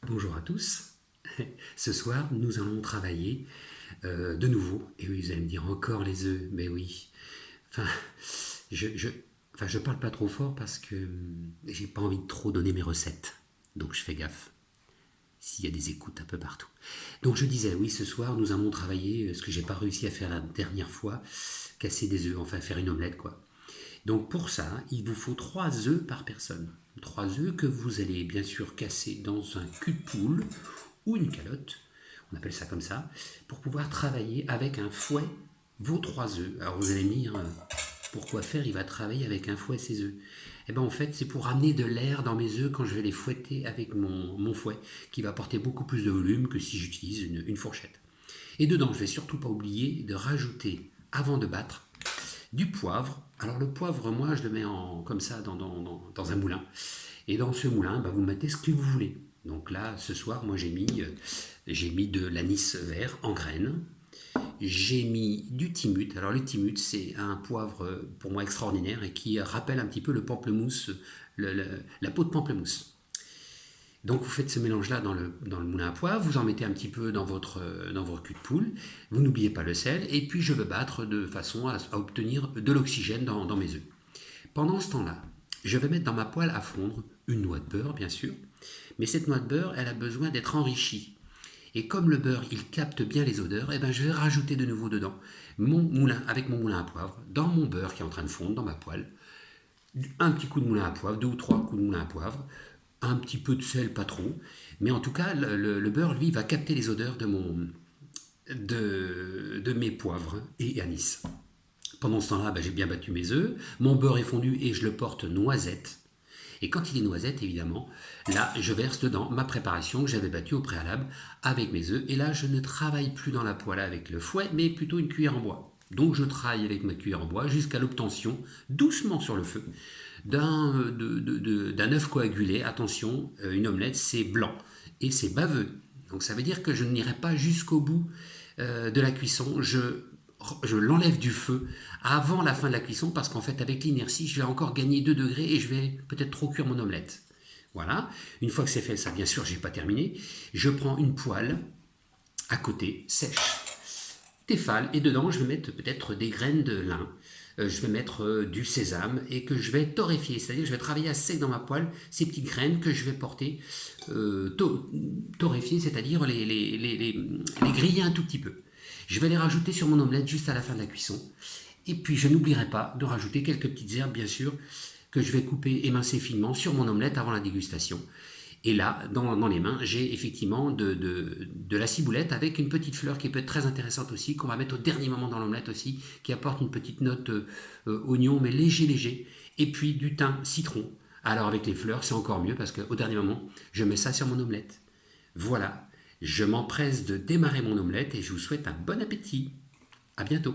Bonjour à tous. Ce soir, nous allons travailler de nouveau. Et oui, vous allez me dire encore les œufs. Mais oui. Enfin, je, je, je parle pas trop fort parce que j'ai pas envie de trop donner mes recettes. Donc je fais gaffe s'il y a des écoutes un peu partout. Donc je disais, oui, ce soir, nous allons travailler ce que j'ai pas réussi à faire la dernière fois, casser des œufs, enfin faire une omelette, quoi. Donc pour ça, il vous faut 3 œufs par personne. 3 œufs que vous allez bien sûr casser dans un cul de poule ou une calotte, on appelle ça comme ça, pour pouvoir travailler avec un fouet vos 3 œufs. Alors vous allez me dire, pourquoi faire, il va travailler avec un fouet ses œufs. Eh bien en fait c'est pour amener de l'air dans mes œufs quand je vais les fouetter avec mon fouet, qui va apporter beaucoup plus de volume que si j'utilise une fourchette. Et dedans je vais surtout pas oublier de rajouter, avant de battre, du poivre. Alors le poivre, moi, je le mets comme ça dans un moulin. Et dans ce moulin, bah, vous mettez ce que vous voulez. Donc là, ce soir, moi, j'ai mis de l'anis vert en graines. J'ai mis du timut. Alors le timut, c'est un poivre pour moi extraordinaire et qui rappelle un petit peu le pamplemousse, la peau de pamplemousse. Donc vous faites ce mélange-là dans le moulin à poivre, vous en mettez un petit peu dans votre cul de poule, vous n'oubliez pas le sel, et puis je vais battre de façon à obtenir de l'oxygène dans mes œufs. Pendant ce temps-là, je vais mettre dans ma poêle à fondre une noix de beurre, bien sûr, mais cette noix de beurre, elle a besoin d'être enrichie. Et comme le beurre, il capte bien les odeurs, eh ben, je vais rajouter de nouveau dedans avec mon moulin à poivre, dans mon beurre qui est en train de fondre, dans ma poêle, un petit coup de moulin à poivre, 2 ou 3 coups de moulin à poivre, un petit peu de sel, pas trop. Mais en tout cas, le beurre, lui, va capter les odeurs de mes poivres et anis. Pendant ce temps-là, j'ai bien battu mes œufs. Mon beurre est fondu et je le porte noisette. Et quand il est noisette, évidemment, là, je verse dedans ma préparation que j'avais battue au préalable avec mes œufs. Et là, je ne travaille plus dans la poêle avec le fouet, mais plutôt une cuillère en bois. Donc je travaille avec ma cuillère en bois jusqu'à l'obtention, doucement sur le feu, d'un œuf coagulé. Attention, une omelette, c'est blanc et c'est baveux. Donc ça veut dire que je n'irai pas jusqu'au bout de la cuisson. Je l'enlève du feu avant la fin de la cuisson parce qu'en fait avec l'inertie je vais encore gagner 2 degrés et je vais peut-être trop cuire mon omelette. Voilà, une fois que c'est fait, ça bien sûr j'ai pas terminé, je prends une poêle à côté, sèche, Tefal, et dedans je vais mettre peut-être des graines de lin, je vais mettre du sésame et que je vais torréfier, c'est-à-dire que je vais travailler à sec dans ma poêle ces petites graines que je vais porter torréfier, c'est-à-dire les griller un tout petit peu. Je vais les rajouter sur mon omelette juste à la fin de la cuisson. Et puis je n'oublierai pas de rajouter quelques petites herbes, bien sûr, que je vais couper, émincer finement sur mon omelette avant la dégustation. Et là, dans les mains, j'ai effectivement de la ciboulette avec une petite fleur qui peut être très intéressante aussi, qu'on va mettre au dernier moment dans l'omelette aussi, qui apporte une petite note oignon, mais léger, léger. Et puis du thym citron. Alors avec les fleurs, c'est encore mieux parce qu'au dernier moment, je mets ça sur mon omelette. Voilà, je m'empresse de démarrer mon omelette et je vous souhaite un bon appétit. À bientôt.